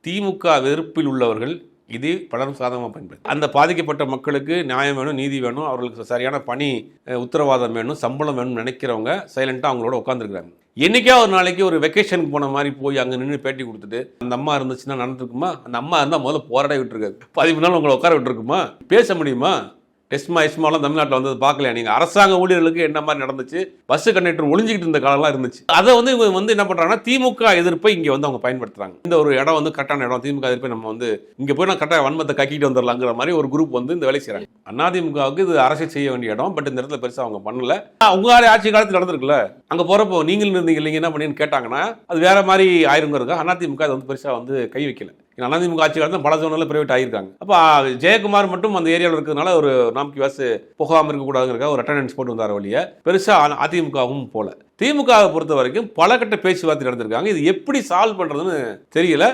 திமுக வெறுப்பில் உள்ளவர்கள் இது பலரும் சாதகமாக பயன்படுது. அந்த பாதிக்கப்பட்ட மக்களுக்கு நியாயம் வேணும், நீதி வேணும், அவர்களுக்கு சரியான பணி உத்தரவாதம் வேணும், சம்பளம் வேணும்னு நினைக்கிறவங்க சைலண்டாக அவங்களோட உட்காந்துருக்காங்க. என்னைக்கா ஒரு நாளைக்கு ஒரு வெக்கேஷனுக்கு போன மாதிரி போய் அங்கே நின்று பேட்டி கொடுத்துட்டு அந்த அம்மா இருந்துச்சுன்னா நடந்துருக்குமா? அந்த அம்மா இருந்தால் முதல்ல போராட விட்டுருக்காரு. 10 நாள் உங்களை உட்கார விட்டுருக்குமா? பேச முடியுமா? எஸ்மாலாம் தமிழ்நாட்டில் வந்தது பார்க்கலையா நீங்கள்? அரசாங்க ஊழியர்களுக்கு என்ன மாதிரி நடந்துச்சு? பஸ் கண்டக்டர் ஒளிஞ்சிக்கிட்டு இருந்த காலம்லாம் இருந்துச்சு. அதை இவங்க என்ன பண்ணுறாங்கன்னா திமுக எதிர்ப்பை இங்கே அவங்க பயன்படுத்துறாங்க. இந்த ஒரு இடம் கரெக்டான இடம், திமுக எதிர்ப்பை நம்ம இங்கே போய் நான் கரெக்டாக வன்மத்தை கக்கிட்டு வந்துடலாங்கிற மாதிரி ஒரு குரூப் இந்த வேலை செய்கிறாங்க. அதிமுகவுக்கு இது அரசியல் செய்ய வேண்டிய இடம், பட் இந்த இடத்துல பெருசாக அவங்க பண்ணல. உங்களாலே ஆட்சி காலத்தில் நடந்திருக்குல்ல, அங்கே போகிறப்போ நீங்கள் இருந்தீங்க இல்லைங்க என்ன பண்ணீங்கன்னு கேட்டாங்கன்னா அது வேற மாதிரி ஆயிருங்கிறதுக்காக அதிமுக அதை பெருசாக கை வைக்கல. அதிமுக ஆட்சி காலத்தில் பல ஜோனில் பிரைவேட் ஆகியிருக்காங்க. அப்போ ஜெயக்குமார் மட்டும் அந்த ஏரியாவில் இருக்கிறதுனால ஒரு நாம்கி வாசு போகாமல் இருக்கக்கூடாதுங்கிறக்காக ஒரு அட்டண்டன்ஸ் போட்டு வந்தார வழியை பெருசாக அதிமுகவும் போல. திமுகவை பொறுத்த வரைக்கும் பல கட்ட பேச்சுவார்த்தை நடந்திருக்காங்க. இது எப்படி சால்வ் பண்ணுறதுன்னு தெரியல.